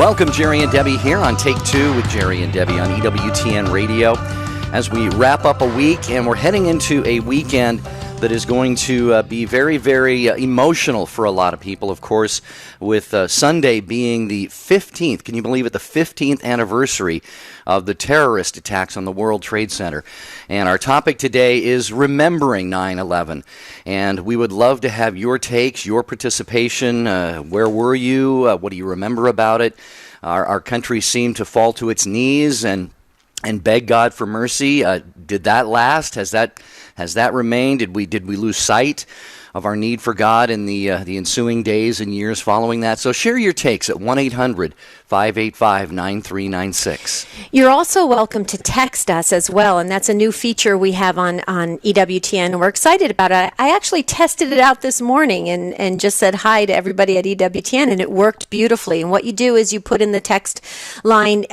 Welcome, Jerry and Debbie, here on Take Two with Jerry and Debbie on EWTN Radio. As we wrap up a week, and we're heading into a weekend that is going to be very, very emotional for a lot of people, of course, with Sunday being the 15th, can you believe it, the 15th anniversary of the terrorist attacks on the World Trade Center. And our topic today is remembering 9/11. And we would love to have your takes, your participation. Where were you? What do you remember about it? Our country seemed to fall to its knees and beg God for mercy. Did that last? Has that remained? Did we lose sight of our need for God in the ensuing days and years following that? So share your takes at 1-800-585-9396. You're also welcome to text us as well, and that's a new feature we have on EWTN, and we're excited about it. I actually tested it out this morning and just said hi to everybody at EWTN, and it worked beautifully. And what you do is you put in the text line,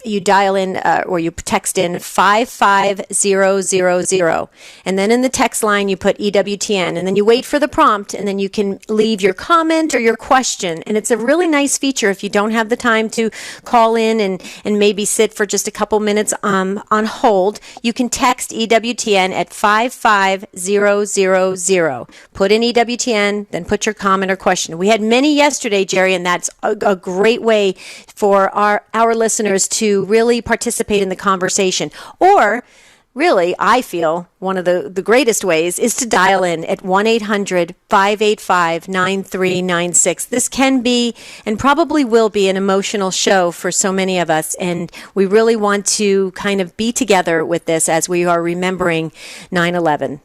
you dial in or you text in 55000, and then in the text line you put EWTN, and then you wait for the prompt, and then you can leave your comment or your question. And it's a really nice feature if you don't have the time to call in and maybe sit for just a couple minutes on hold. You can text EWTN at 55000. Put in EWTN, then put your comment or question. We had many yesterday, Jerry, and that's a great way for our listeners to really participate in the conversation. Or really, I feel one of the greatest ways is to dial in at 1-800-585-9396. This can be and probably will be an emotional show for so many of us, and we really want to kind of be together with this as we are remembering 9/11.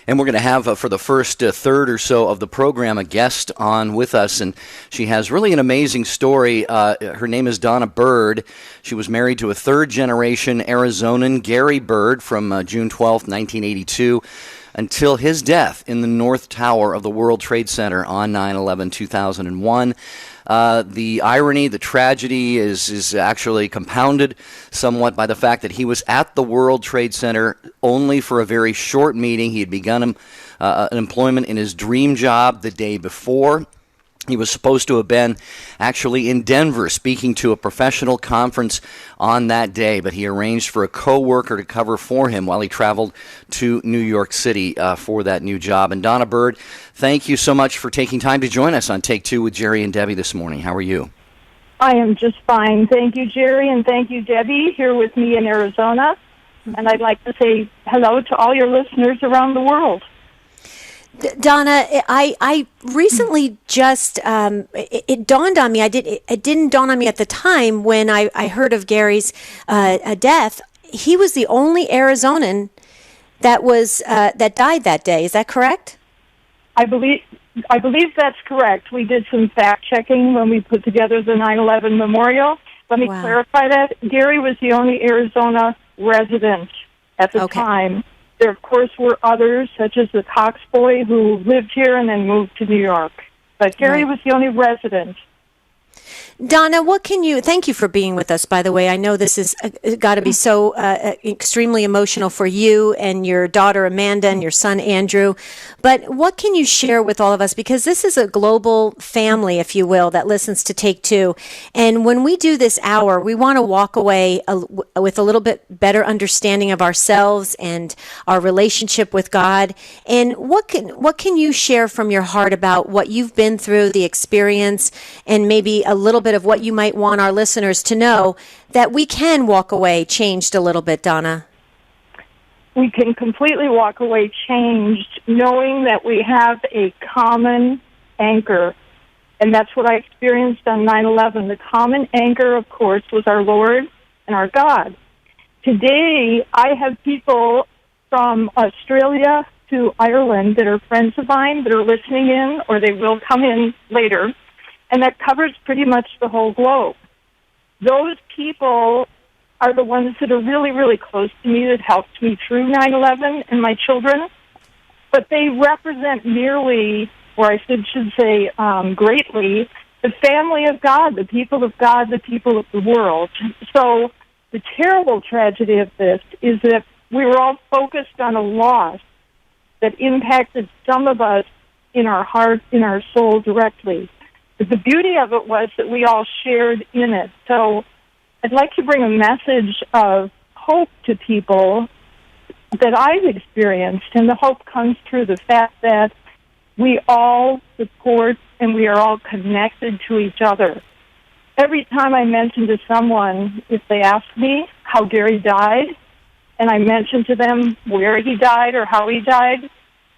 And we're going to have, for the first third or so of the program, a guest on with us. And she has really an amazing story. Her name is Donna Bird. She was married to a third-generation Arizonan, Gary Bird, from June 12th, 1982, until his death in the North Tower of the World Trade Center on 9/11/2001. The irony, the tragedy is actually compounded somewhat by the fact that he was at the World Trade Center only for a very short meeting. He had begun an employment in his dream job the day before. He was supposed to have been actually in Denver speaking to a professional conference on that day, but he arranged for a co-worker to cover for him while he traveled to New York City for that new job. And Donna Bird, thank you so much for taking time to join us on Take Two with Jerry and Debbie this morning. How are you? I am just fine. Thank you, Jerry, and thank you, Debbie, here with me in Arizona. And I'd like to say hello to all your listeners around the world. Donna, I recently just, it dawned on me, it didn't dawn on me at the time when I heard of Gary's death. He was the only Arizonan that died that day. Is that correct? I believe that's correct. We did some fact-checking when we put together the 9/11 memorial. Let me clarify that. Gary was the only Arizona resident at the time. There, of course, were others, such as the Cox boy, who lived here and then moved to New York. But Gary was the only resident. Donna, thank you for being with us, by the way. I know this has got to be so extremely emotional for you and your daughter Amanda and your son Andrew. But what can you share with all of us? Because this is a global family, if you will, that listens to Take Two. And when we do this hour, we want to walk away with a little bit better understanding of ourselves and our relationship with God. And what can you share from your heart about what you've been through, the experience, and maybe a little bit of what you might want our listeners to know that we can walk away changed a little bit, Donna? We can completely walk away changed, knowing that we have a common anchor. And that's what I experienced on 9/11. The common anchor, of course, was our Lord and our God. Today, I have people from Australia to Ireland that are friends of mine that are listening in, or they will come in later. And that covers pretty much the whole globe. Those people are the ones that are really, really close to me, that helped me through 9/11 and my children. But they represent merely, or I should say greatly, the family of God, the people of God, the people of the world. So the terrible tragedy of this is that we were all focused on a loss that impacted some of us in our heart, in our soul directly. the beauty of it was that we all shared in it. So I'd like to bring a message of hope to people that I've experienced, and the hope comes through the fact that we all support and we are all connected to each other. Every time I mention to someone, if they ask me how Gary died, and I mention to them where he died or how he died,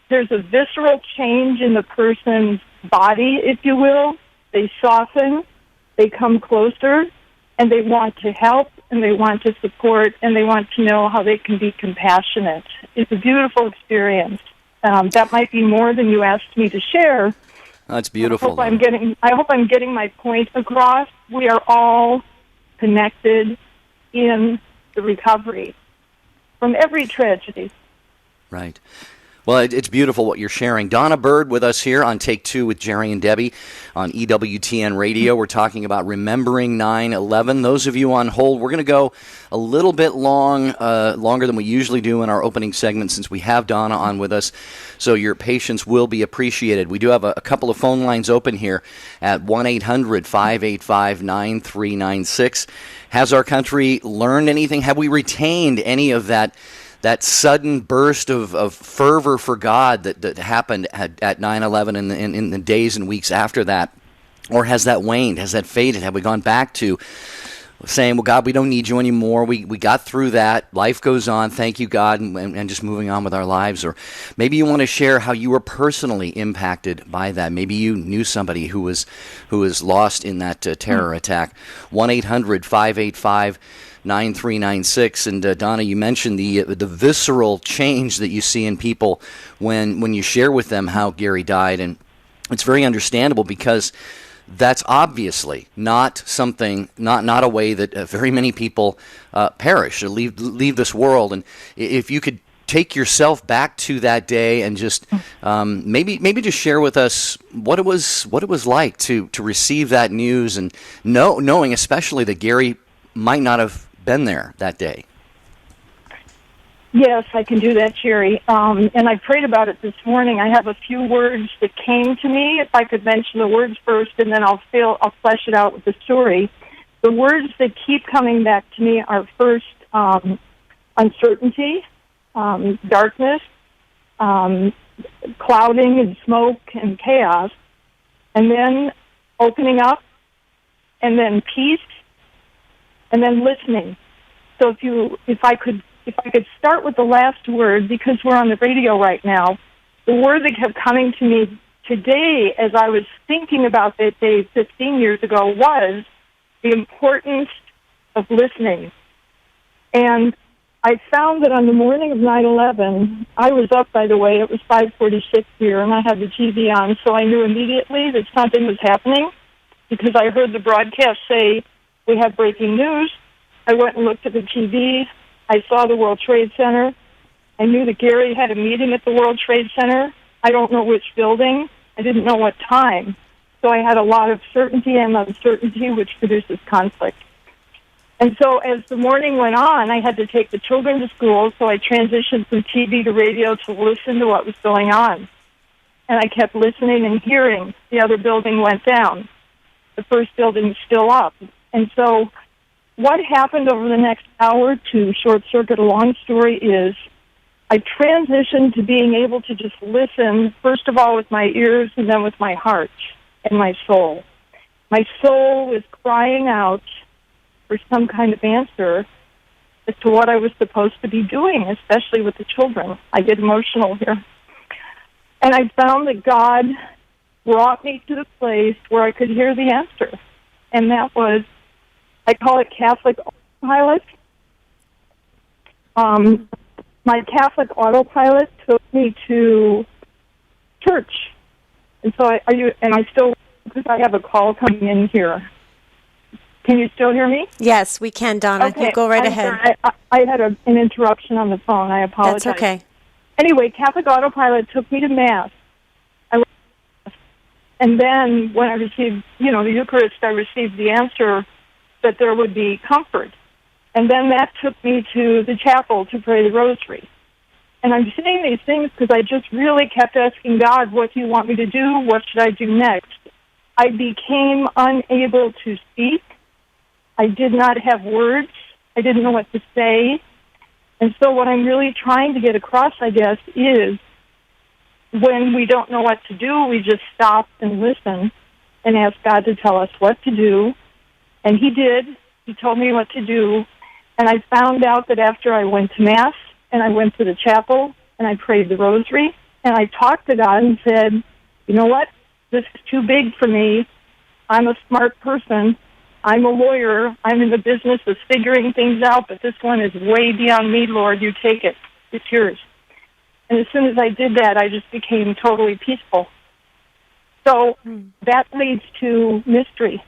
there's a visceral change in the person's body, if you will. They soften, they come closer, and they want to help, and they want to support, and they want to know how they can be compassionate. It's a beautiful experience. That might be more than you asked me to share. That's beautiful. I hope I'm getting my point across. We are all connected in the recovery from every tragedy. Right. Well, it's beautiful what you're sharing. Donna Bird with us here on Take Two with Jerry and Debbie on EWTN Radio. We're talking about remembering 9/11. Those of you on hold, we're going to go a little bit longer than we usually do in our opening segment since we have Donna on with us. So your patience will be appreciated. We do have a couple of phone lines open here at 1-800-585-9396. Has our country learned anything? Have we retained any of that sudden burst of fervor for God that happened at 9/11 and in the days and weeks after that? Or has that waned? Has that faded? Have we gone back to saying, well, God, we don't need you anymore. We got through that. Life goes on. Thank you, God, and just moving on with our lives. Or maybe you want to share how you were personally impacted by that. Maybe you knew somebody who was lost in that terror attack. 1-800-585-9396. And Donna, you mentioned the visceral change that you see in people when you share with them how Gary died, and it's very understandable because that's obviously not something, not a way that very many people perish or leave this world. And if you could take yourself back to that day and just maybe just share with us what it was like to receive that news and knowing especially that Gary might not have been there that day. Yes, I can do that, Jerry. And I prayed about it this morning. I have a few words that came to me. If I could mention the words first, and then I'll flesh it out with the story. The words that keep coming back to me are first uncertainty, darkness, clouding and smoke and chaos, and then opening up, and then peace, and then listening. So if I could start with the last word, because we're on the radio right now, the word that kept coming to me today as I was thinking about that day 15 years ago was the importance of listening. And I found that on the morning of 9/11, I was up, by the way, it was 5:46 here, and I had the TV on, so I knew immediately that something was happening because I heard the broadcast say, we have breaking news. I went and looked at the TV. I saw the World Trade Center. I knew that Gary had a meeting at the World Trade Center. I don't know which building. I didn't know what time. So I had a lot of certainty and uncertainty, which produces conflict. And so as the morning went on, I had to take the children to school, so I transitioned from TV to radio to listen to what was going on. And I kept listening and hearing. The other building went down. The first building is still up. And so what happened over the next hour, to short-circuit a long story, is I transitioned to being able to just listen, first of all with my ears and then with my heart and my soul. My soul was crying out for some kind of answer as to what I was supposed to be doing, especially with the children. I get emotional here. And I found that God brought me to the place where I could hear the answer. And that was, I call it Catholic autopilot. My Catholic autopilot took me to church. And so because I have a call coming in here. Can you still hear me? Yes, we can, Donna. Okay. You go right ahead. Sorry. I had an interruption on the phone. I apologize. That's okay. Anyway, Catholic autopilot took me to Mass. And then when I received, the Eucharist, I received the answer that there would be comfort. And then that took me to the chapel to pray the rosary. And I'm saying these things because I just really kept asking God, what do you want me to do? What should I do next? I became unable to speak. I did not have words. I didn't know what to say. And so what I'm really trying to get across, I guess, is when we don't know what to do, we just stop and listen and ask God to tell us what to do. And He did. He told me what to do. And I found out that after I went to Mass and I went to the chapel and I prayed the rosary and I talked to God and said, you know what? This is too big for me. I'm a smart person. I'm a lawyer. I'm in the business of figuring things out, but this one is way beyond me, Lord. You take it. It's yours. And as soon as I did that, I just became totally peaceful. So that leads to mystery.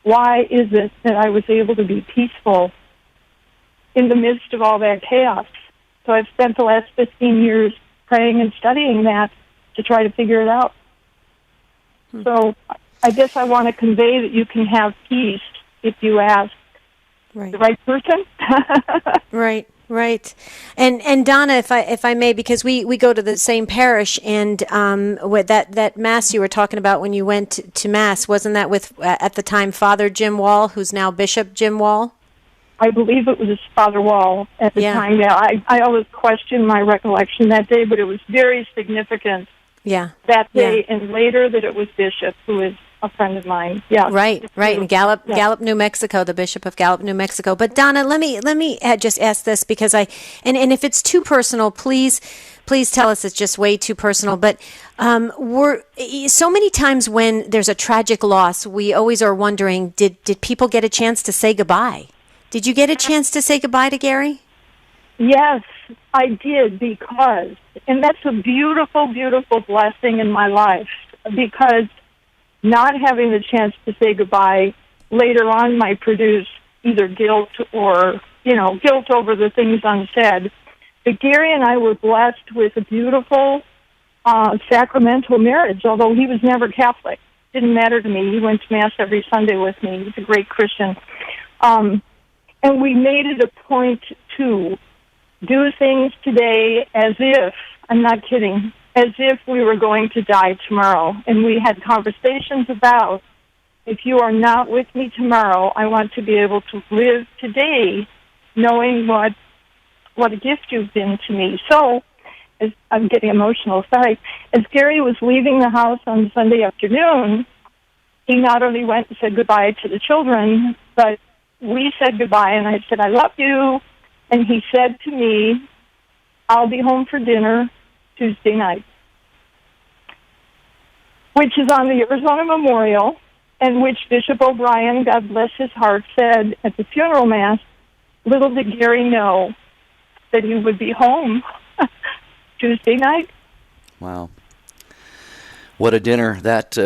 Why is it that I was able to be peaceful in the midst of all that chaos? So I've spent the last 15 years praying and studying that to try to figure it out. So I guess I want to convey that you can have peace if you ask the right person. Right. And Donna, if I may, because we go to the same parish, and with that Mass you were talking about when you went to Mass, wasn't that with, at the time, Father Jim Wall, who's now Bishop Jim Wall? I believe it was Father Wall at the time. Yeah, I always question my recollection that day, but it was very significant that day, and later that it was Bishop, who is a friend of mine. Yeah, right, in Gallup, New Mexico, the Bishop of Gallup, New Mexico. But Donna, let me just ask this, because and if it's too personal, please tell us it's just way too personal. But we're so many times when there's a tragic loss, we always are wondering, did people get a chance to say goodbye? Did you get a chance to say goodbye to Gary? Yes, I did, because, and that's a beautiful, beautiful blessing in my life, because not having the chance to say goodbye later on might produce either guilt or, guilt over the things unsaid. But Gary and I were blessed with a beautiful sacramental marriage, although he was never Catholic. Didn't matter to me. He went to Mass every Sunday with me. He was a great Christian. And we made it a point to do things today as if, I'm not kidding, as if we were going to die tomorrow. And we had conversations about, if you are not with me tomorrow, I want to be able to live today knowing what a gift you've been to me. So, I'm getting emotional, sorry. As Gary was leaving the house on Sunday afternoon, he not only went and said goodbye to the children, but we said goodbye, and I said, I love you. And he said to me, I'll be home for dinner Tuesday night, which is on the Arizona Memorial, and which Bishop O'Brien, God bless his heart, said at the funeral Mass, little did Gary know that he would be home Tuesday night. Wow. What a dinner that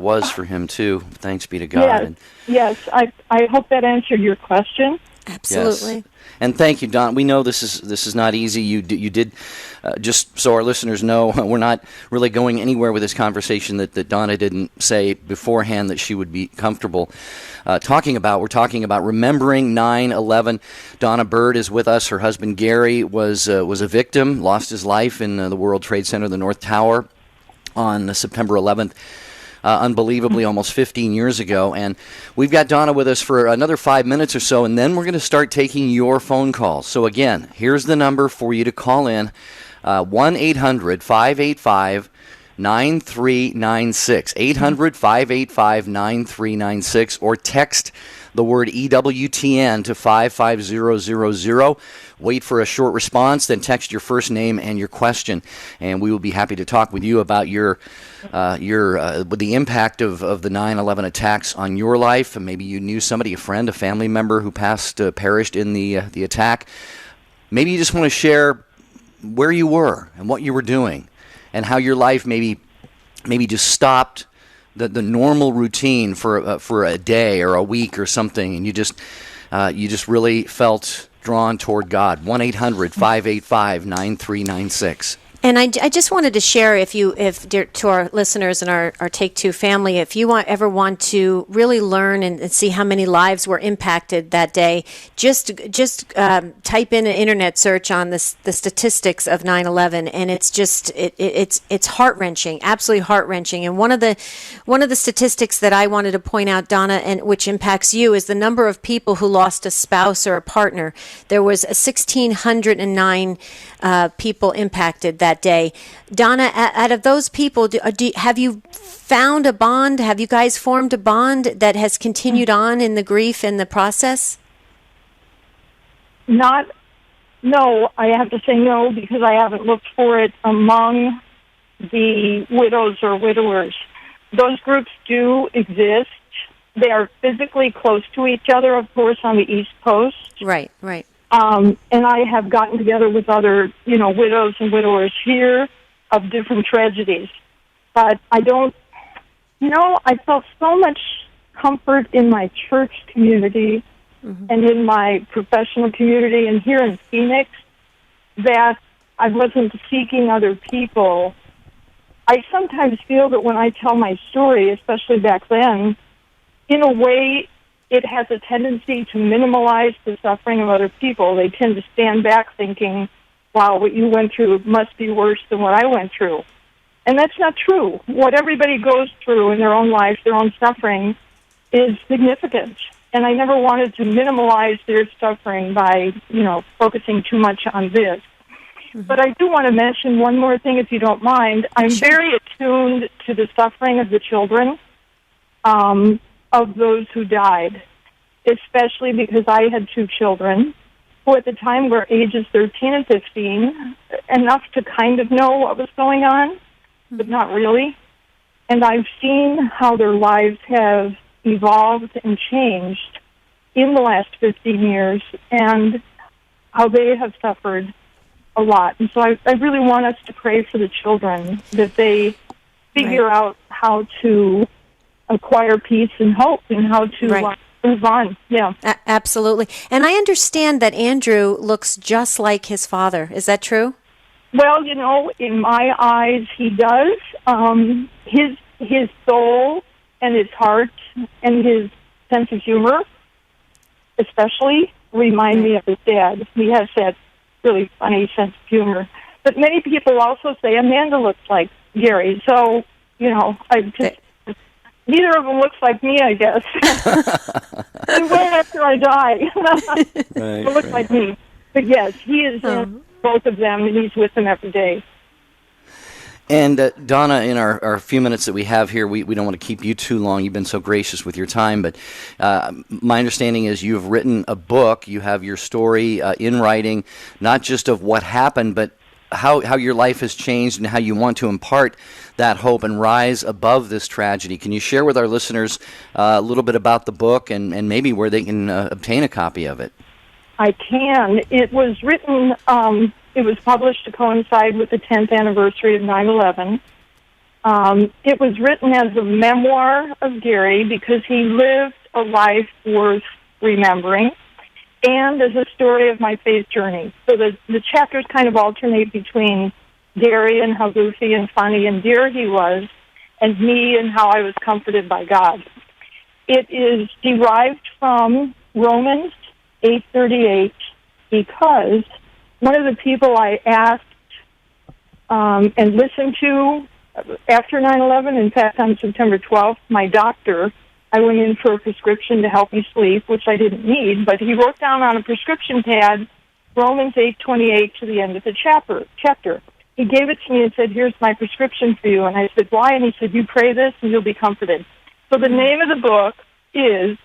was for him, too. Thanks be to God. Yes. I hope that answered your question. Absolutely. Yes. And thank you, Don. We know this is not easy. You did, just so our listeners know, we're not really going anywhere with this conversation that Donna didn't say beforehand that she would be comfortable talking about. We're talking about remembering 9/11. Donna Bird is with us. Her husband Gary was a victim, lost his life in the World Trade Center, the North Tower, on September 11th. Unbelievably, almost 15 years ago. And we've got Donna with us for another 5 minutes or so, and then we're going to start taking your phone calls. So again, here's the number for you to call in, 1-800-585-9396, 800-585-9396, or text the word EWTN to 55000. Wait for a short response, then text your first name and your question, and we will be happy to talk with you about the impact of the 9/11 attacks on your life. And maybe you knew somebody, a friend, a family member who perished in the attack. Maybe you just want to share where you were and what you were doing, and how your life maybe just stopped the normal routine for a day or a week or something, and you just really felt drawn toward God. 1-800-585-9396. And I just wanted to share, to our listeners and our Take Two family, if you ever want to really learn and see how many lives were impacted that day, just type in an internet search on the statistics of 9/11, and it's heart wrenching, absolutely heart wrenching. And one of the statistics that I wanted to point out, Donna, and which impacts you, is the number of people who lost a spouse or a partner. There was 1,609 people impacted that day. Donna, out of those people, have you found a bond? Have you guys formed a bond that has continued on in the grief and the process? No, I have to say no, because I haven't looked for it among the widows or widowers. Those groups do exist. They are physically close to each other, of course, on the East Coast. Right. And I have gotten together with other, widows and widowers here of different tragedies. But I felt so much comfort in my church community and in my professional community and here in Phoenix that I wasn't seeking other people. I sometimes feel that when I tell my story, especially back then, in a way, it has a tendency to minimize the suffering of other people. They tend to stand back thinking, wow, what you went through must be worse than what I went through. And that's not true. What everybody goes through in their own life, their own suffering, is significant. And I never wanted to minimize their suffering by, focusing too much on this. But I do want to mention one more thing, if you don't mind. I'm very attuned to the suffering of the children of those who died, especially because I had two children who at the time were ages 13 and 15, enough to kind of know what was going on, but not really. And I've seen how their lives have evolved and changed in the last 15 years and how they have suffered a lot. And so I really want us to pray for the children, that they figure out how to acquire peace and hope and how to move on. Yeah. Absolutely. And I understand that Andrew looks just like his father. Is that true? Well, in my eyes, he does. His soul and his heart and his sense of humor especially remind me of his dad. He has that really funny sense of humor. But many people also say Amanda looks like Gary. So, neither of them looks like me, I guess. They will after I die. They look like me. But yes, he is in both of them, and he's with them every day. And Donna, in our few minutes that we have here, we don't want to keep you too long. You've been so gracious with your time. But my understanding is you've written a book. You have your story in writing, not just of what happened, but how your life has changed and how you want to impart that hope and rise above this tragedy. Can you share with our listeners a little bit about the book and maybe where they can obtain a copy of it? I can. It was written, it was published to coincide with the 10th anniversary of 9/11. It was written as a memoir of Gary because he lived a life worth remembering, and as a story of my faith journey. So the chapters kind of alternate between Gary and how goofy and funny and dear he was, and me and how I was comforted by God. It is derived from Romans 8:38 because one of the people I asked and listened to after 9/11, in fact, on September 12th, my doctor, I went in for a prescription to help me sleep, which I didn't need, but he wrote down on a prescription pad Romans 8:28 to the end of the chapter. He gave it to me and said, here's my prescription for you. And I said, why? And he said, you pray this and you'll be comforted. So the name of the book is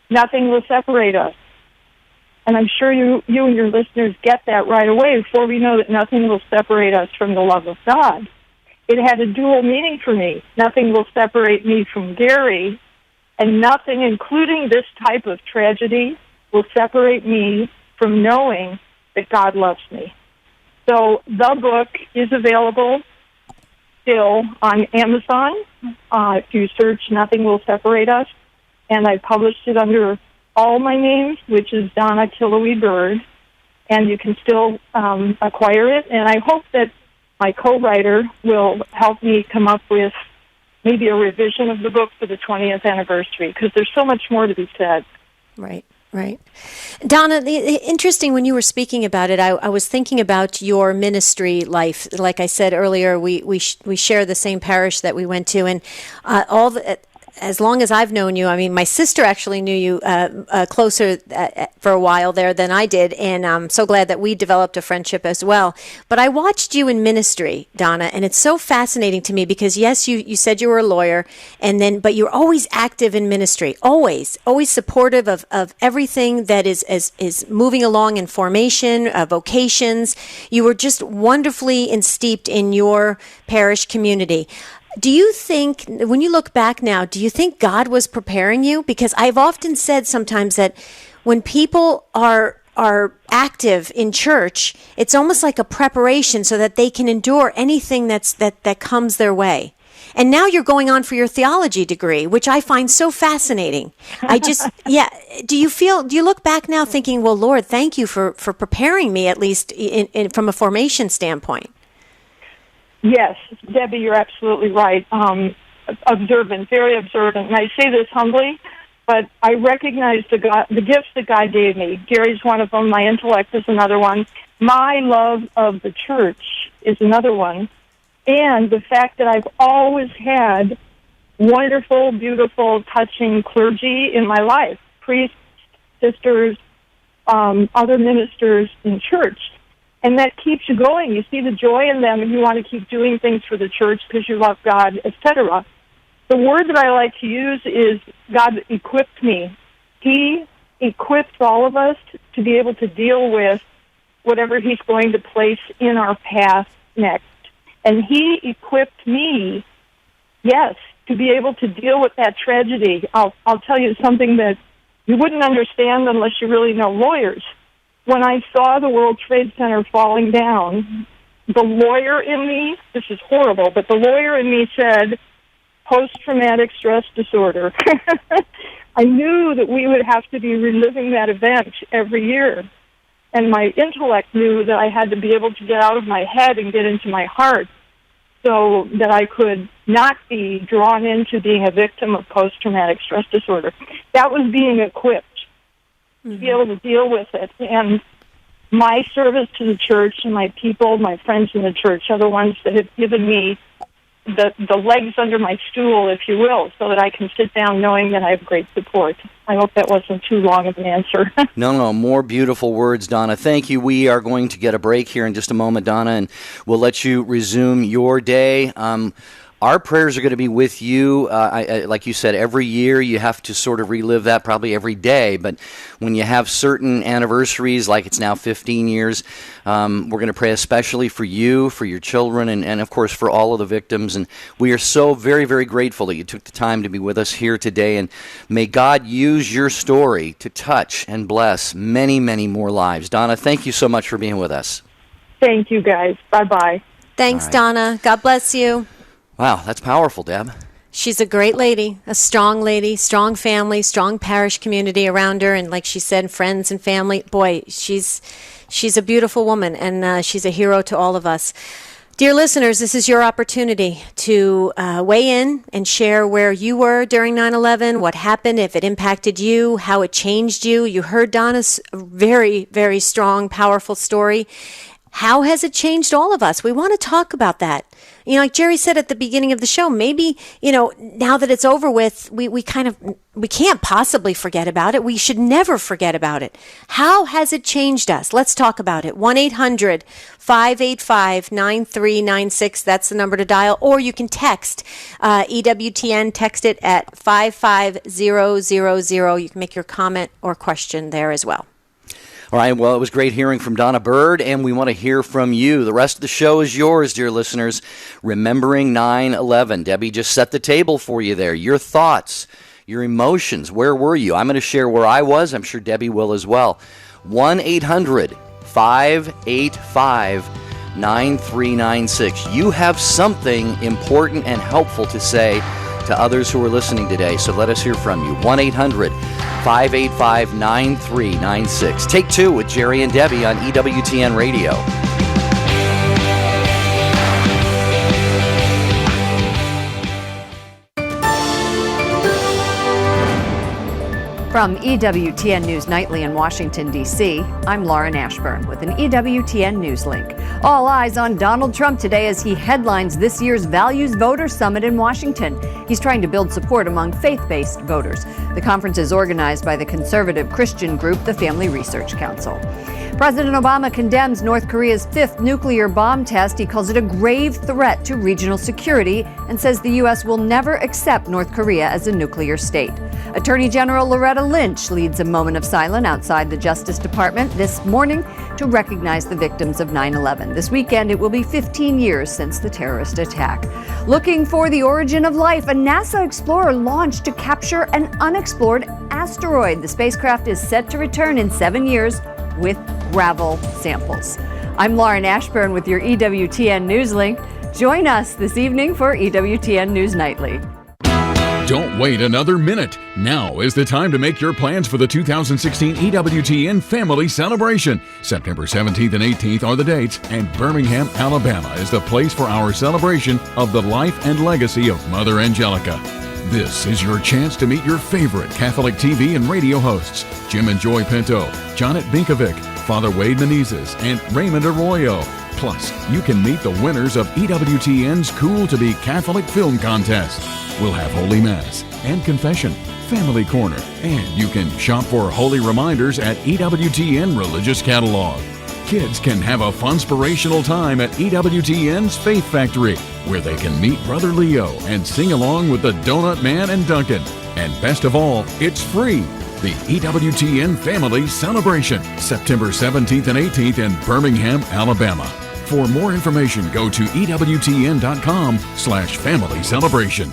Nothing Will Separate Us. And I'm sure you and your listeners get that right away before we know that nothing will separate us from the love of God. It had a dual meaning for me. Nothing will separate me from Gary, and nothing, including this type of tragedy, will separate me from knowing that God loves me. So the book is available still on Amazon. If you search Nothing Will Separate Us, and I published it under all my names, which is Donna Killowy Bird, and you can still acquire it. And I hope that my co-writer will help me come up with maybe a revision of the book for the 20th anniversary, because there's so much more to be said. Right. Right. Donna, interesting when you were speaking about it, I was thinking about your ministry life. Like I said earlier, we share the same parish that we went to, and as long as I've known you, I mean, my sister actually knew you closer for a while there than I did, and I'm so glad that we developed a friendship as well. But I watched you in ministry, Donna, and it's so fascinating to me because, yes, you said you were a lawyer, but you're always active in ministry, always supportive of everything that is moving along in formation, vocations. You were just wonderfully steeped in your parish community. Do you think, when you look back now, do you think God was preparing you? Because I've often said sometimes that when people are active in church, it's almost like a preparation so that they can endure anything that comes their way. And now you're going on for your theology degree, which I find so fascinating. Do you look back now thinking, well, Lord, thank you for preparing me, at least from a formation standpoint? Yes, Debbie, you're absolutely right. Observant, very observant. And I say this humbly, but I recognize the gifts that God gave me. Gary's one of them. My intellect is another one. My love of the church is another one. And the fact that I've always had wonderful, beautiful, touching clergy in my life, priests, sisters, other ministers in church. And that keeps you going. You see the joy in them, and you want to keep doing things for the church because you love God, etc. The word that I like to use is God equipped me. He equipped all of us to be able to deal with whatever He's going to place in our path next. And He equipped me, yes, to be able to deal with that tragedy. I'll tell you something that you wouldn't understand unless you really know lawyers. When I saw the World Trade Center falling down, the lawyer in me, this is horrible, but the lawyer in me said, post-traumatic stress disorder. I knew that we would have to be reliving that event every year. And my intellect knew that I had to be able to get out of my head and get into my heart so that I could not be drawn into being a victim of post-traumatic stress disorder. That was being equipped to be able to deal with it. And my service to the church and my people, my friends in the church, are the ones that have given me the legs under my stool, if you will, so that I can sit down knowing that I have great support. I hope that wasn't too long of an answer. No, more beautiful words, Donna. Thank you. We are going to get a break here in just a moment, Donna, and we'll let you resume your day. Our prayers are going to be with you. Like you said, every year you have to sort of relive that, probably every day. But when you have certain anniversaries, like it's now 15 years, we're going to pray especially for you, for your children, and of course for all of the victims. And we are so very, very grateful that you took the time to be with us here today. And may God use your story to touch and bless many, many more lives. Donna, thank you so much for being with us. Thank you, guys. Bye-bye. Thanks, Donna. God bless you. Wow, that's powerful, Deb. She's a great lady, strong family, strong parish community around her, and like she said, friends and family. Boy, she's a beautiful woman, and she's a hero to all of us. Dear listeners, this is your opportunity to weigh in and share where you were during 9/11, what happened, if it impacted you, how it changed you. You heard Donna's very, very strong, powerful story. How has it changed all of us? We want to talk about that. You know, like Jerry said at the beginning of the show, maybe, now that it's over with, we can't possibly forget about it. We should never forget about it. How has it changed us? Let's talk about it. 1-800-585-9396. That's the number to dial. Or you can text EWTN, text it at 55000. You can make your comment or question there as well. All right, well, it was great hearing from Donna Bird, and we want to hear from you. The rest of the show is yours, dear listeners. Remembering 9/11. Debbie just set the table for you there. Your thoughts, your emotions, where were you? I'm going to share where I was. I'm sure Debbie will as well. 1-800-585-9396. You have something important and helpful to say to others who are listening today, so let us hear from you. 1-800-585-9396. Take two with Jerry and Debbie on EWTN Radio. From EWTN News Nightly in Washington, D.C., I'm Lauren Ashburn with an EWTN News link. All eyes on Donald Trump today as he headlines this year's Values Voter Summit in Washington. He's trying to build support among faith-based voters. The conference is organized by the conservative Christian group, the Family Research Council. President Obama condemns North Korea's fifth nuclear bomb test. He calls it a grave threat to regional security and says the U.S. will never accept North Korea as a nuclear state. Attorney General Loretta Lynch leads a moment of silence outside the Justice Department this morning to recognize the victims of 9/11. This weekend, it will be 15 years since the terrorist attack. Looking for the origin of life, a NASA explorer launched to capture an unexplored asteroid. The spacecraft is set to return in 7 years with gravel samples. I'm Lauren Ashburn with your EWTN News link. Join us this evening for EWTN News Nightly. Don't wait another minute. Now is the time to make your plans for the 2016 EWTN Family Celebration. September 17th and 18th are the dates, and Birmingham, Alabama is the place for our celebration of the life and legacy of Mother Angelica. This is your chance to meet your favorite Catholic TV and radio hosts, Jim and Joy Pinto, Janet Binkovic, Father Wade Menezes, and Raymond Arroyo. Plus, you can meet the winners of EWTN's Cool to Be Catholic Film Contest. We'll have Holy Mass and Confession, Family Corner, and you can shop for holy reminders at EWTN Religious Catalog. Kids can have a fun-spirational time at EWTN's Faith Factory, where they can meet Brother Leo and sing along with the Donut Man and Duncan. And best of all, it's free. The EWTN Family Celebration, September 17th and 18th in Birmingham, Alabama. For more information, go to EWTN.com/family celebration.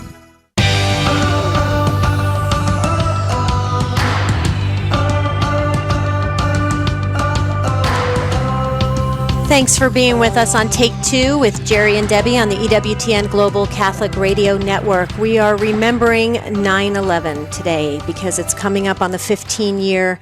Thanks for being with us on Take Two with Jerry and Debbie on the EWTN Global Catholic Radio Network. We are remembering 9/11 today because it's coming up on the 15-year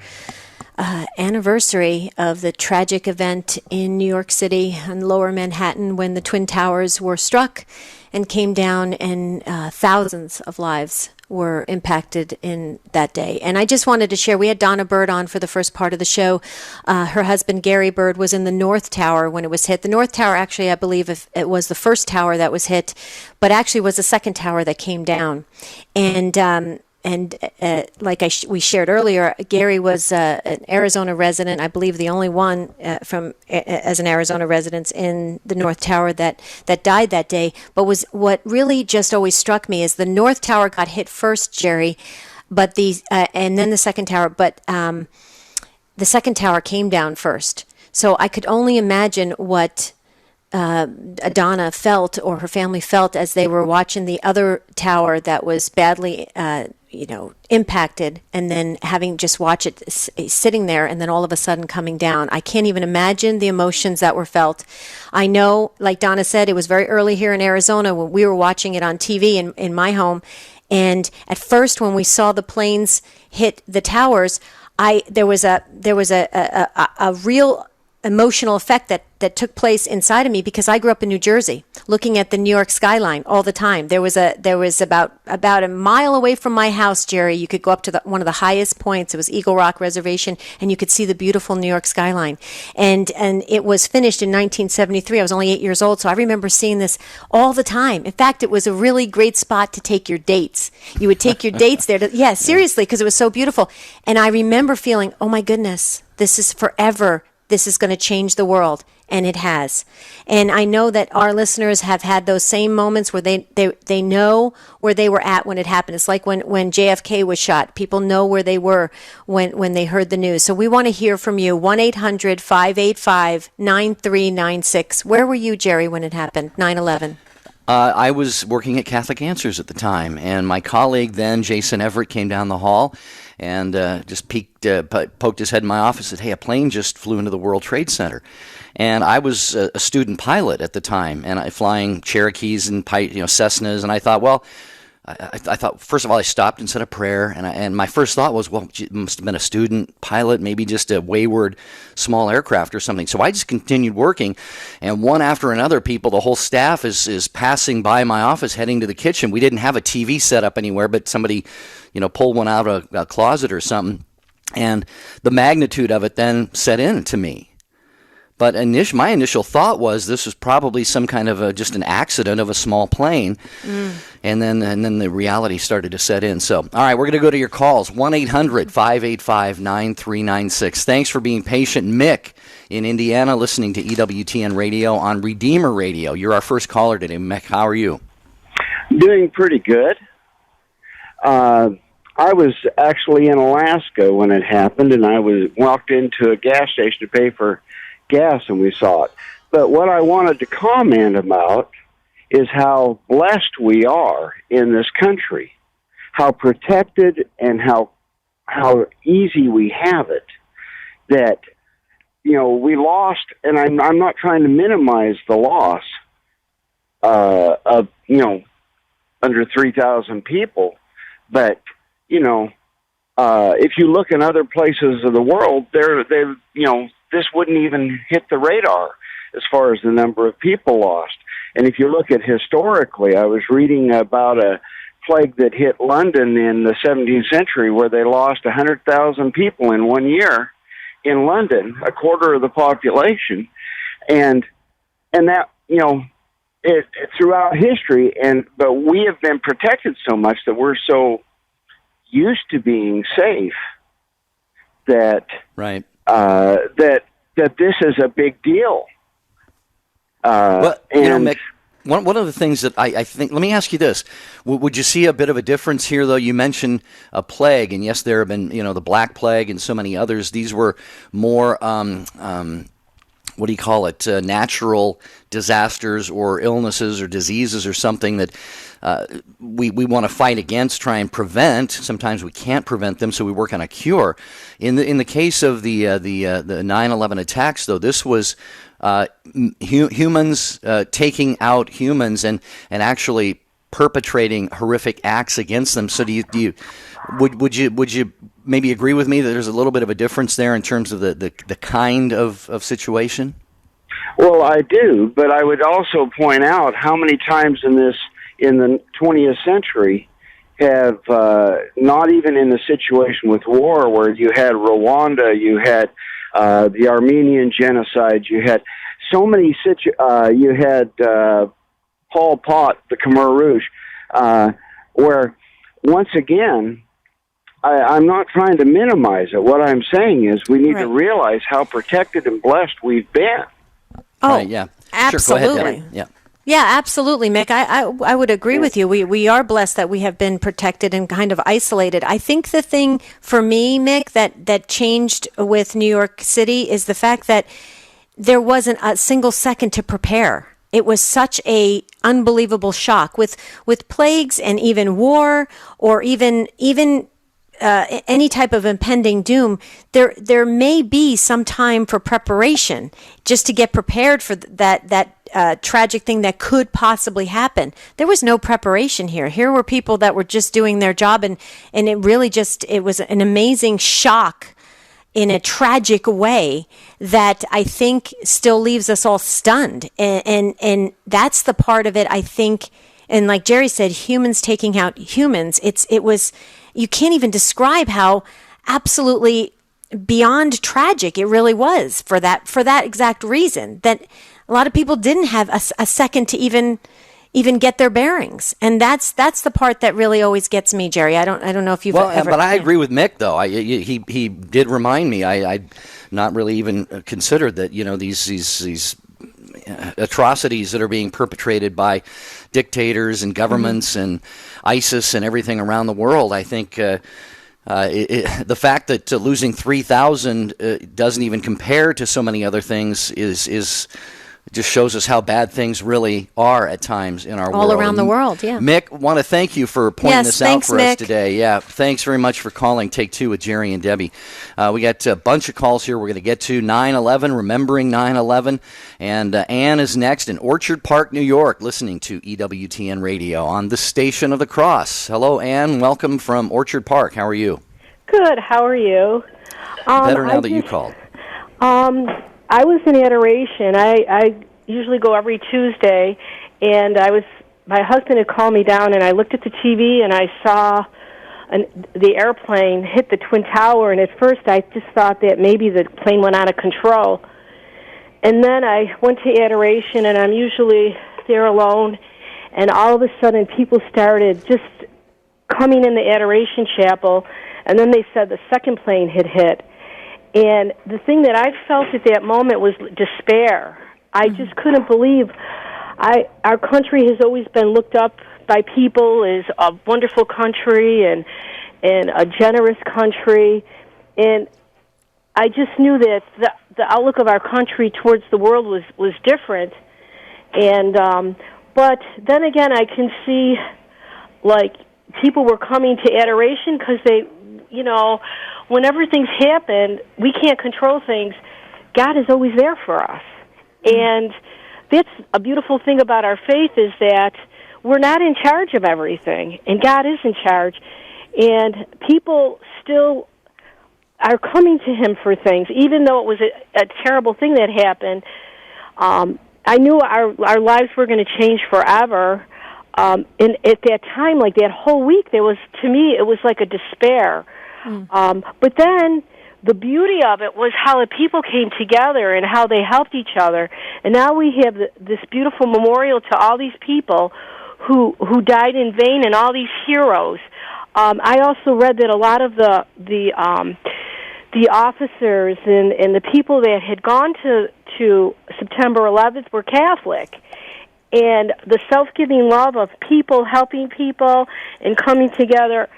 anniversary of the tragic event in New York City and Lower Manhattan when the Twin Towers were struck and came down, and thousands of lives were impacted in that day. And I just wanted to share, we had Donna Bird on for the first part of the show. Her husband, Gary Bird, was in the North Tower when it was hit. The North Tower, actually, I believe if it was the first tower that was hit, but actually was the second tower that came down. And like we shared earlier, Gary was an Arizona resident, I believe the only one as an Arizona resident in the North Tower that died that day. But what really just always struck me is the North Tower got hit first, Jerry, but and then the second tower. But the second tower came down first. So I could only imagine what Donna felt, or her family felt, as they were watching the other tower that was badly impacted, and then having just watch it sitting there and then all of a sudden coming down. I can't even imagine the emotions that were felt. I know, like Donna said, it was very early here in Arizona when we were watching it on TV in my home. And at first, when we saw the planes hit the towers, there was a real emotional effect that took place inside of me, because I grew up in New Jersey, looking at the New York skyline all the time. There was about a mile away from my house, Jerry. You could go up to one of the highest points. It was Eagle Rock Reservation, and you could see the beautiful New York skyline. And it was finished in 1973. I was only 8 years old, so I remember seeing this all the time. In fact, it was a really great spot to take your dates. You would take your dates there. Yeah, seriously, because it was so beautiful. And I remember feeling, oh my goodness, this is forever. This is going to change the world, and it has. And I know that our listeners have had those same moments where they know where they were at when it happened. It's like when JFK was shot. People know where they were when they heard the news. So we want to hear from you. 1-800-585-9396. Where were you, Jerry, when it happened, 9/11? I was working at Catholic Answers at the time, and my colleague then, Jason Everett, came down the hall and just poked his head in my office and said, hey, a plane just flew into the World Trade Center. And I was a student pilot at the time, and flying Cherokees and Cessnas, and I thought, well, I thought, first of all, I stopped and said a prayer, and my first thought was, well, it must have been a student pilot, maybe just a wayward small aircraft or something. So I just continued working, and one after another, the whole staff is passing by my office, heading to the kitchen. We didn't have a TV set up anywhere, but somebody, pulled one out of a closet or something, and the magnitude of it then set in to me. But my initial thought was this was probably some kind of just an accident of a small plane, and then the reality started to set in. So, all right, we're going to go to your calls, 1-800-585-9396. Thanks for being patient. Mick in Indiana, listening to EWTN Radio on Redeemer Radio. You're our first caller today. Mick, how are you? Doing pretty good. I was actually in Alaska when it happened, and I walked into a gas station to pay for gas, and we saw it. But what I wanted to comment about is how blessed we are in this country, how protected and how easy we have it. That we lost, and I'm not trying to minimize the loss of under 3,000 people, but if you look in other places of the world, this wouldn't even hit the radar as far as the number of people lost. And if you look at historically, I was reading about a plague that hit London in the 17th century where they lost 100,000 people in 1 year in London, a quarter of the population. And that, it throughout history, but we have been protected so much that we're so used to being safe that right. That this is a big deal. Mick, one of the things that I think, let me ask you this. Would you see a bit of a difference here, though? You mentioned a plague, and yes, there have been, the Black Plague and so many others. These were more, what do you call it, natural disasters or illnesses or diseases or something that we want to fight against, try and prevent. Sometimes we can't prevent them, so we work on a cure. In the case of the 9/11 attacks, though, this was humans taking out humans and actually perpetrating horrific acts against them. So would you maybe agree with me that there's a little bit of a difference there in terms of the kind of situation? Well, I do, but I would also point out how many times in the 20th century have, not even in the situation with war, where you had Rwanda, you had the Armenian genocide, you had so many you had Pol Pot, the Khmer Rouge, where, once again, I'm not trying to minimize it. What I'm saying is we need to realize how protected and blessed we've been. Oh, right, yeah. Absolutely. Sure, go ahead, Debbie. Yeah. Yeah, absolutely, Mick. I would agree with you. We are blessed that we have been protected and kind of isolated. I think the thing for me, Mick, that changed with New York City is the fact that there wasn't a single second to prepare. It was such a unbelievable shock with plagues and even war or even any type of impending doom. There may be some time for preparation just to get prepared for that tragic thing that could possibly happen. There was no preparation here. Here were people that were just doing their job, and it really it was an amazing shock in a tragic way that I think still leaves us all stunned. And that's the part of it, I think. And like Jerry said, humans taking out humans. It was, you can't even describe how absolutely beyond tragic it really was for that exact reason, that a lot of people didn't have a second to even get their bearings. And that's the part that really always gets me, Jerry. I don't know if you've ever... But I agree with Mick, though. He did remind me. I'd not really even considered that, these atrocities that are being perpetrated by dictators and governments and ISIS and everything around the world. I think the fact that losing 3,000 doesn't even compare to so many other things is It just shows us how bad things really are at times in our world. All around the world, yeah. Mick, want to thank you for pointing this out for us Mick. today. Yeah, thanks very much for calling Take Two with Jerry and Debbie. We got a bunch of calls here we're going to get to. 9/11, remembering 9/11. And Ann is next in Orchard Park, New York, listening to EWTN Radio on the Station of the Cross. Hello, Ann. Welcome from Orchard Park. How are you? Good. How are you? Better now that you called. I was in adoration. I usually go every Tuesday, and my husband had called me down, and I looked at the TV, and I saw the airplane hit the Twin Tower, and at first I just thought that maybe the plane went out of control. And then I went to adoration, and I'm usually there alone, and all of a sudden people started just coming in the adoration chapel, and then they said the second plane had hit. And the thing that I felt at that moment was despair. I just couldn't believe. Our country has always been looked up by people as a wonderful country and a generous country. And I just knew that the outlook of our country towards the world was different. And but then again, I can see, like, people were coming to adoration because they, whenever things happen, we can't control things. God is always there for us. And that's a beautiful thing about our faith, is that we're not in charge of everything, and God is in charge. And people still are coming to Him for things, even though it was a terrible thing that happened. I knew our lives were going to change forever. And at that time, like that whole week, to me, it was like a despair. But then the beauty of it was how the people came together and how they helped each other. And now we have this beautiful memorial to all these people who died in vain, and all these heroes. I also read that a lot of the officers and the people that had gone to September 11th were Catholic. And the self-giving love of people helping people and coming together,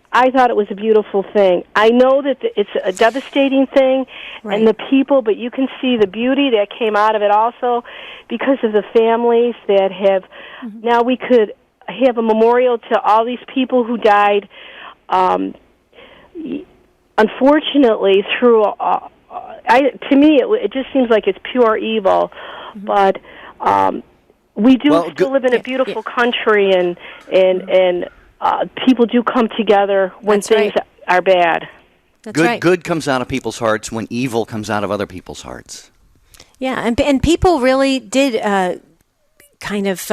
I thought it was a beautiful thing. I know that it's a devastating thing, right, and the people, but you can see the beauty that came out of it also because of the families that have, now we could have a memorial to all these people who died, unfortunately, through, to me, it just seems like it's pure evil, but we do still live in a beautiful country, and people do come together when things are bad. Good comes out of people's hearts when evil comes out of other people's hearts. Yeah, and people really did kind of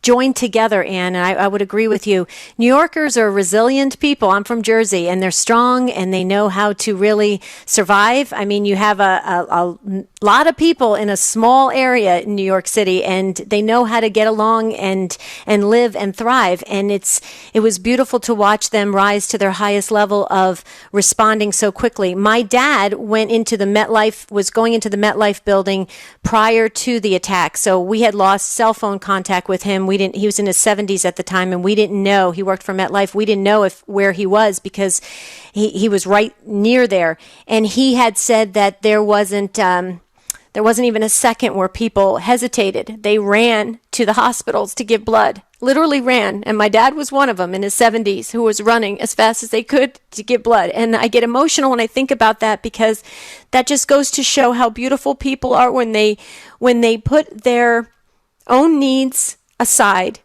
join together, Anne, and I would agree with you. New Yorkers are resilient people. I'm from Jersey, and they're strong, and they know how to really survive. I mean, you have a lot of people in a small area in New York City, and they know how to get along and live and thrive. And it was beautiful to watch them rise to their highest level of responding so quickly. My dad was going into the MetLife building prior to the attack, so we had lost cell phone contact with him. He was in his 70s at the time, and we didn't know. He worked for MetLife. We didn't know where he was because he was right near there. And he had said that there wasn't even a second where people hesitated. They ran to the hospitals to give blood, literally ran. And my dad was one of them in his 70s who was running as fast as they could to give blood. And I get emotional when I think about that, because that just goes to show how beautiful people are when they put their own needs aside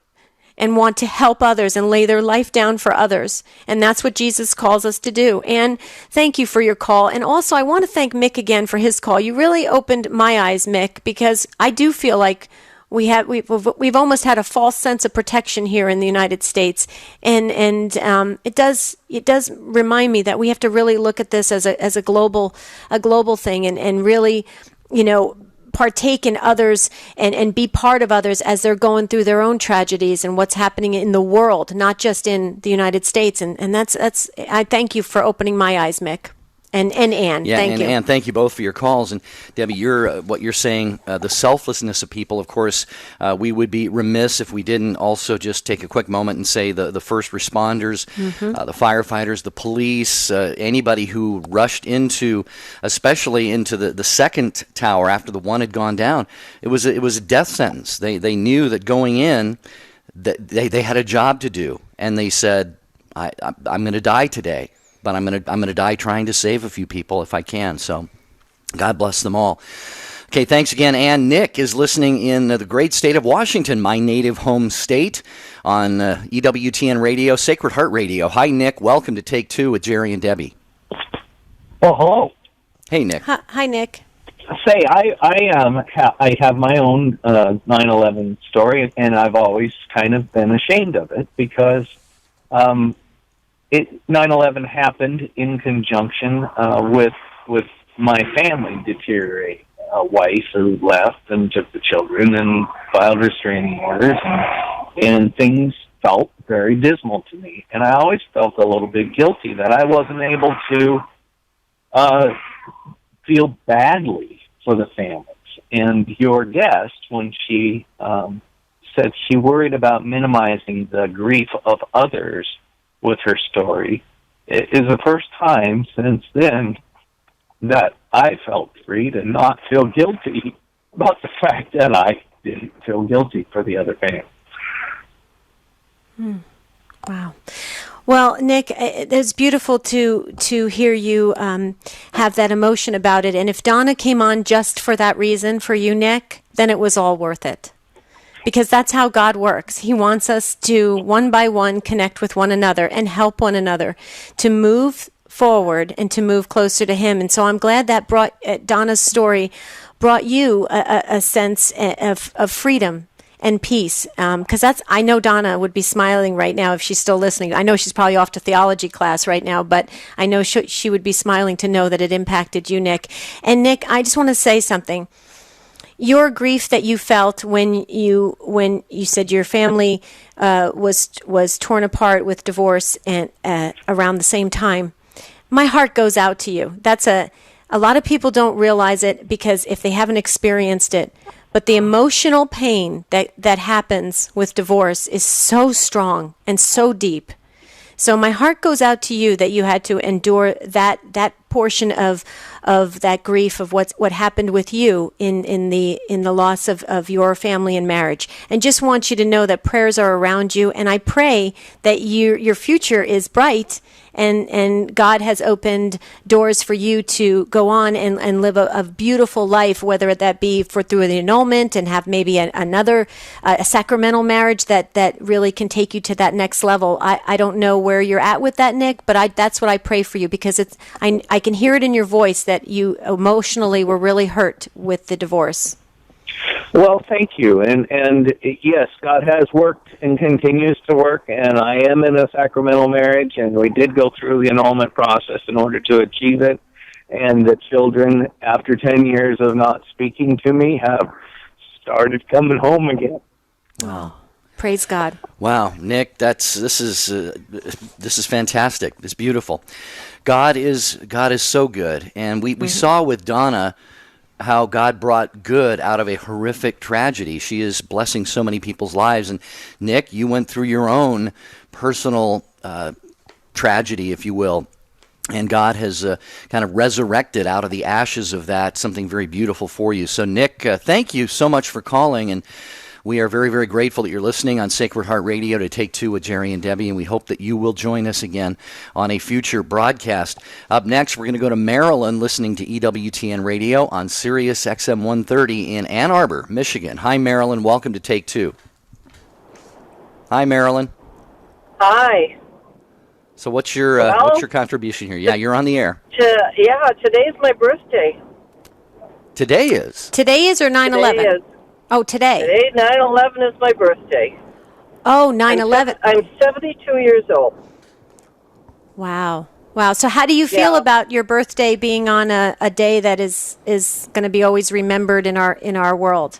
and want to help others and lay their life down for others. And that's what Jesus calls us to do. And thank you for your call. And also, I want to thank Mick again for his call. You really opened my eyes, Mick, because I do feel like we've almost had a false sense of protection here in the United States. And it does remind me that we have to really look at this as a global thing and really, partake in others and be part of others as they're going through their own tragedies and what's happening in the world, not just in the United States. And that's I thank you for opening my eyes, Mick. And Ann, Yeah, thank and you. Ann, thank you both for your calls. And Debbie, what you're saying, the selflessness of people. Of course, we would be remiss if we didn't also just take a quick moment and say the first responders, the firefighters, the police, anybody who rushed into, especially into the second tower after the one had gone down. It was a death sentence. They knew that going in, that they had a job to do, and they said, I'm going to die today. But I'm gonna die trying to save a few people if I can. So, God bless them all. Okay, thanks again, Ann. Nick is listening in the great state of Washington, my native home state, on EWTN Radio, Sacred Heart Radio. Hi, Nick. Welcome to Take Two with Jerry and Debbie. Well, hello. Hey, Nick. Hi, Nick. Say, I have my own 9/11 story, and I've always kind of been ashamed of it because 9/11 happened in conjunction with my family deteriorating. A wife who left and took the children and filed restraining orders, and things felt very dismal to me. And I always felt a little bit guilty that I wasn't able to feel badly for the families. And your guest, when she said she worried about minimizing the grief of others with her story, it is the first time since then that I felt free to not feel guilty about the fact that I didn't feel guilty for the other family. Wow. Well, Nick, it's beautiful to hear you have that emotion about it. And if Donna came on just for that reason for you, Nick, then it was all worth it. Because that's how God works. He wants us to, one by one, connect with one another and help one another to move forward and to move closer to Him. And so I'm glad that Donna's story brought you a sense of freedom and peace. Because I know Donna would be smiling right now if she's still listening. I know she's probably off to theology class right now, but I know she would be smiling to know that it impacted you, Nick. And Nick, I just want to say something. Your grief that you felt when you said your family was torn apart with divorce and around the same time, my heart goes out to you. That's a lot of people don't realize it because if they haven't experienced it, but the emotional pain that happens with divorce is so strong and so deep. So my heart goes out to you that you had to endure that portion of that grief of what happened with you in the loss of your family and marriage. And just want you to know that prayers are around you, and I pray that your future is bright and God has opened doors for you to go on and live a beautiful life, whether that be through the annulment and have maybe another sacramental marriage that really can take you to that next level. I don't know where you're at with that, Nick, but that's what I pray for you, because I can hear it in your voice that you emotionally were really hurt with the divorce. Well, thank you. And yes, God has worked and continues to work, and I am in a sacramental marriage, and we did go through the annulment process in order to achieve it. And the children, after 10 years of not speaking to me, have started coming home again. Wow. Praise God. Wow, Nick, this is fantastic. It's beautiful. God is so good, and we saw with Donna how God brought good out of a horrific tragedy. She is blessing so many people's lives. And Nick, you went through your own personal tragedy, if you will, and God has kind of resurrected out of the ashes of that something very beautiful for you. So Nick, thank you so much for calling, and we are very, very grateful that you're listening on Sacred Heart Radio to Take Two with Jerry and Debbie, and we hope that you will join us again on a future broadcast. Up next, we're going to go to Maryland, listening to EWTN Radio on Sirius XM 130 in Ann Arbor, Michigan. Hi, Maryland. Welcome to Take Two. Hi, Maryland. Hi. So what's your contribution here? Yeah, you're on the air. Today's my birthday. Today is? Today is or 9/11? Today is. Oh, today. Today, 9/11 is my birthday. Oh, 9/11. I'm 72 years old. Wow. So how do you feel about your birthday being on a day that is going to be always remembered in our world?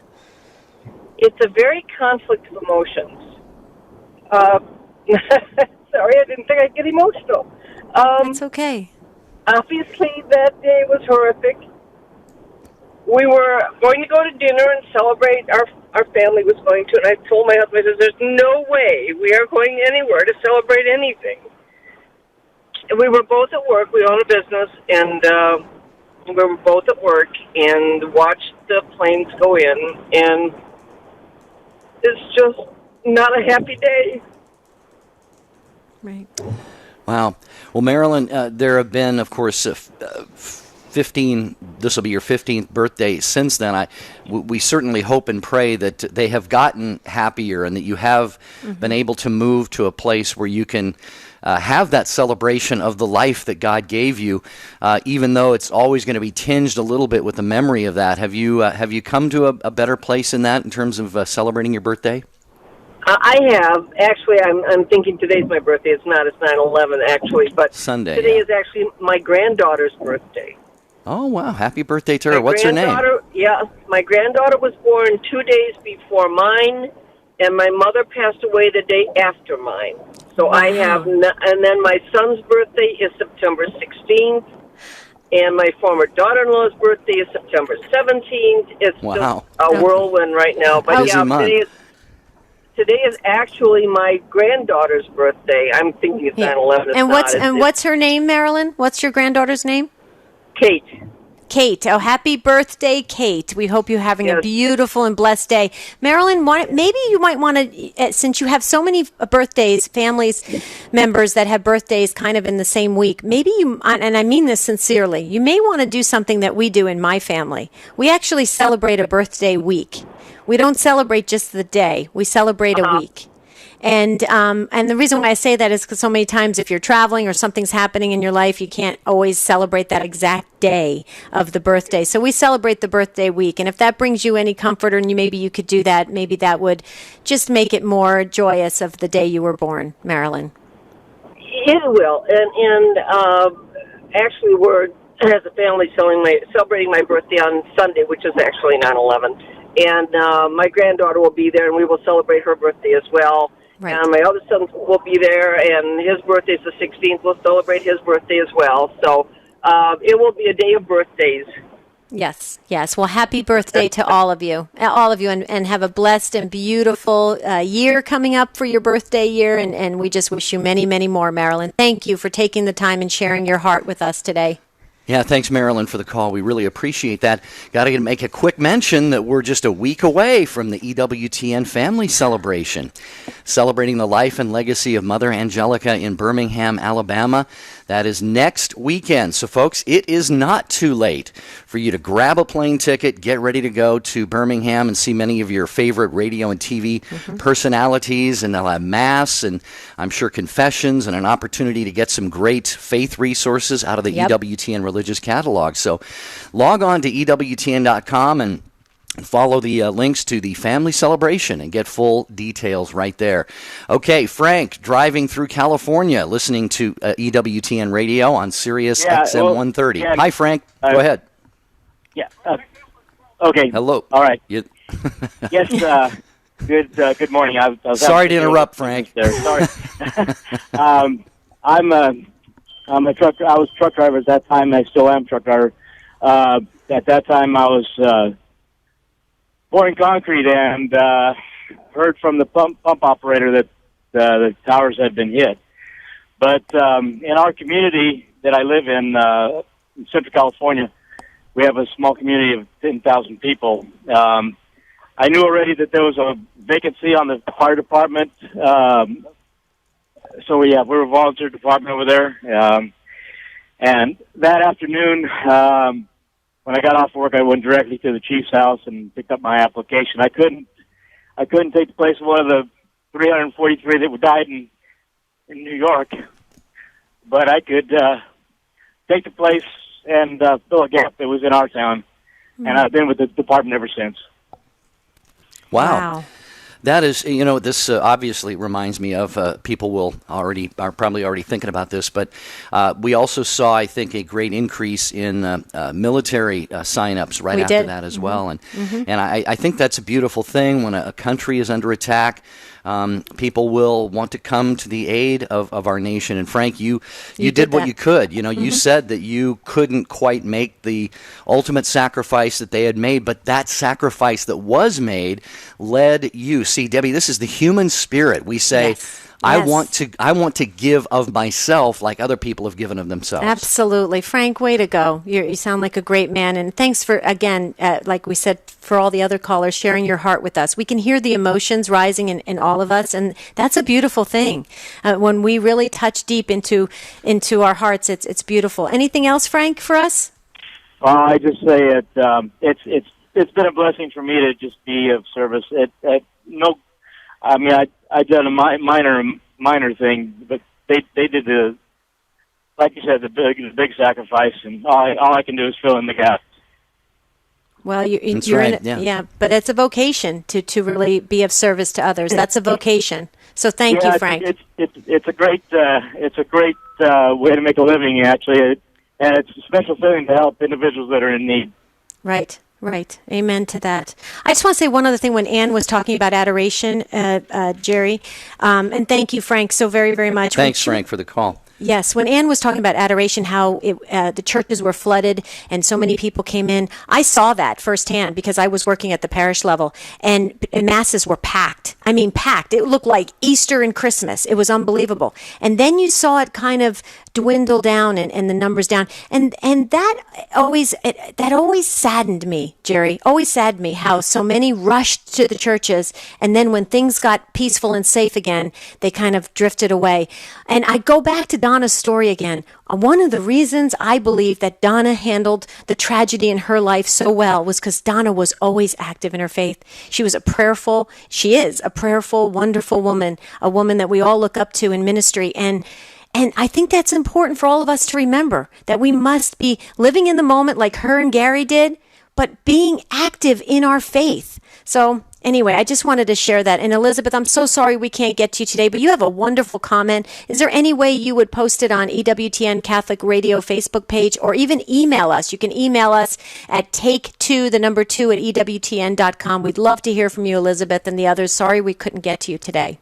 It's a very conflict of emotions. Sorry, I didn't think I'd get emotional. It's okay. Obviously, that day was horrific. We were going to go to dinner and celebrate. Our family was going to, and I told my husband, I said, there's no way we are going anywhere to celebrate anything. And we were both at work. We own a business, and we were both at work and watched the planes go in, and it's just not a happy day. Right. Wow. Well, Marilyn, there have been, of course, 15, this will be your 15th birthday since then. We certainly hope and pray that they have gotten happier and that you have been able to move to a place where you can have that celebration of the life that God gave you, even though it's always going to be tinged a little bit with the memory of that. Have you come to a better place in that in terms of celebrating your birthday? I have. Actually, I'm thinking today's my birthday. It's not. It's 9/11, actually. But Sunday, today yeah. is actually my granddaughter's birthday. Oh, wow. Happy birthday to her. What's her name? Yeah, my granddaughter was born 2 days before mine, and my mother passed away the day after mine. So I have, and then my son's birthday is September 16th, and my former daughter-in-law's birthday is September 17th. It's just a whirlwind right now. But busy month. Today is actually my granddaughter's birthday. I'm thinking it's 9/11. And what's her name, Marilyn? What's your granddaughter's name? Kate. Kate. Oh, happy birthday, Kate. We hope you're having a beautiful and blessed day. Marilyn, maybe you might want to, since you have so many birthdays, families, members that have birthdays kind of in the same week, maybe you, and I mean this sincerely, you may want to do something that we do in my family. We actually celebrate a birthday week. We don't celebrate just the day. We celebrate a week. And the reason why I say that is because so many times if you're traveling or something's happening in your life, you can't always celebrate that exact day of the birthday. So we celebrate the birthday week. And if that brings you any comfort, or maybe you could do that, maybe that would just make it more joyous of the day you were born, Marilyn. It will. And actually, we're, as a family, celebrating my birthday on Sunday, which is actually 9/11. And my granddaughter will be there, and we will celebrate her birthday as well. Right. And my other son will be there, and his birthday is the 16th. We'll celebrate his birthday as well. So it will be a day of birthdays. Yes, yes. Well, happy birthday to all of you, and have a blessed and beautiful year coming up for your birthday year. And we just wish you many, many more, Marilyn. Thank you for taking the time and sharing your heart with us today. Yeah, thanks, Marilyn, for the call. We really appreciate that. Got to make a quick mention that we're just a week away from the EWTN family celebration, celebrating the life and legacy of Mother Angelica in Birmingham, Alabama. That is next weekend. So, folks, it is not too late for you to grab a plane ticket, get ready to go to Birmingham and see many of your favorite radio and TV personalities. And they'll have Mass and I'm sure confessions and an opportunity to get some great faith resources out of the EWTN religious catalog. So log on to EWTN.com and follow the links to the family celebration and get full details right there. Okay, Frank, driving through California, listening to EWTN radio on Sirius XM 130. Hi, Frank. Go ahead. Yeah. Okay. Hello. All right. Yes. Good morning. I was sorry to interrupt, Frank. There. Sorry. I'm a truck. I was a truck driver at that time. I still am a truck driver. At that time, I was pouring concrete and heard from the pump operator that the towers had been hit. But in our community that I live in Central California, we have a small community of 10,000 people. I knew already that there was a vacancy on the fire department. So we're a volunteer department over there. And that afternoon, when I got off work, I went directly to the chief's house and picked up my application. I couldn't take the place of one of the 343 that died in New York, but I could take the place and fill a gap that was in our town. And I've been with the department ever since. Wow. That is, this obviously reminds me of people are probably already thinking about this, but we also saw, I think, a great increase in military sign-ups after that as well. And I think that's a beautiful thing when a country is under attack. people will want to come to the aid of our nation. And Frank, you did what you could. You said that you couldn't quite make the ultimate sacrifice that they had made, but that sacrifice that was made led you. See, Debbie, this is the human spirit. We say, Yes. I want to give of myself like other people have given of themselves. Absolutely. Frank, way to go. You sound like a great man. And thanks for, again, like we said, for all the other callers, sharing your heart with us. We can hear the emotions rising in all of us, and that's a beautiful thing. When we really touch deep into our hearts, it's beautiful. Anything else, Frank, for us? I just say it's been a blessing for me to just be of service. I did a minor thing, but they did like you said, the big sacrifice, and all I can do is fill in the gap. Well, That's you're right, in it, but it's a vocation to really be of service to others. That's a vocation. So thank you, Frank. It's a great way to make a living, actually, and it's a special thing to help individuals that are in need. Right. Amen to that. I just want to say one other thing when Ann was talking about adoration, Jerry, and thank you, Frank, so very, very much. Thanks, Frank, for the call. Yes, when Ann was talking about adoration, how the churches were flooded and so many people came in, I saw that firsthand because I was working at the parish level, and masses were packed. I mean, packed. It looked like Easter and Christmas. It was unbelievable. And then you saw it kind of dwindle down and the numbers down, and that always saddened me, Jerry. Always saddened me how so many rushed to the churches, and then when things got peaceful and safe again, they kind of drifted away. And I go back to Donna's story again. One of the reasons I believe that Donna handled the tragedy in her life so well was because Donna was always active in her faith. She is a prayerful, wonderful woman, a woman that we all look up to in ministry. And I think that's important for all of us to remember, that we must be living in the moment like her and Gary did, but being active in our faith. So anyway, I just wanted to share that. And Elizabeth, I'm so sorry we can't get to you today, but you have a wonderful comment. Is there any way you would post it on EWTN Catholic Radio Facebook page, or even email us? You can email us at take2 at EWTN.com. We'd love to hear from you, Elizabeth, and the others. Sorry we couldn't get to you today.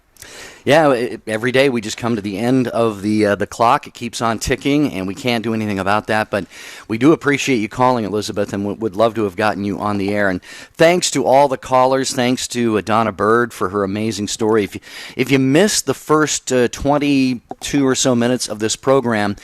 Yeah, every day we just come to the end of the clock. It keeps on ticking, and we can't do anything about that. But we do appreciate you calling, Elizabeth, and would love to have gotten you on the air. And thanks to all the callers. Thanks to Donna Bird for her amazing story. If you missed the first 22 or so minutes of this program,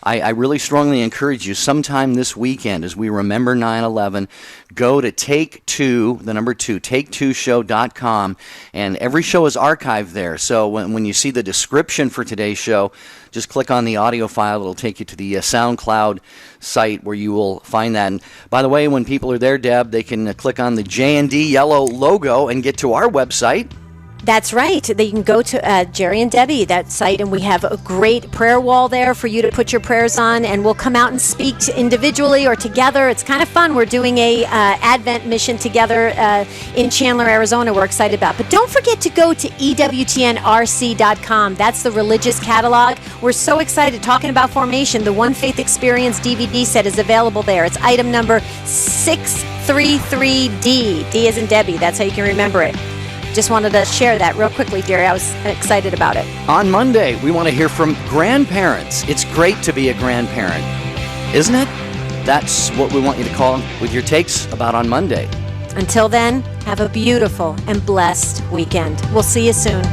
I really strongly encourage you sometime this weekend as we remember 9/11, go to take2show.com, and every show is archived there. So when you see the description for today's show, just click on the audio file. It'll take you to the SoundCloud site where you will find that. And by the way, when people are there, Deb, they can click on the J&D yellow logo and get to our website. That's right. They can go to Jerry and Debbie, that site, and we have a great prayer wall there for you to put your prayers on, and we'll come out and speak individually or together. It's kind of fun. We're doing a Advent mission together in Chandler, Arizona. We're excited about. But don't forget to go to EWTNRC.com. That's the religious catalog. We're so excited. Talking about formation, the One Faith Experience DVD set is available there. It's item number 633D. D as in Debbie. That's how you can remember it. Just wanted to share that real quickly, Jerry. I was excited about it. On Monday, we want to hear from grandparents. It's great to be a grandparent, isn't it? That's what we want you to call with your takes about on Monday. Until then, have a beautiful and blessed weekend. We'll see you soon.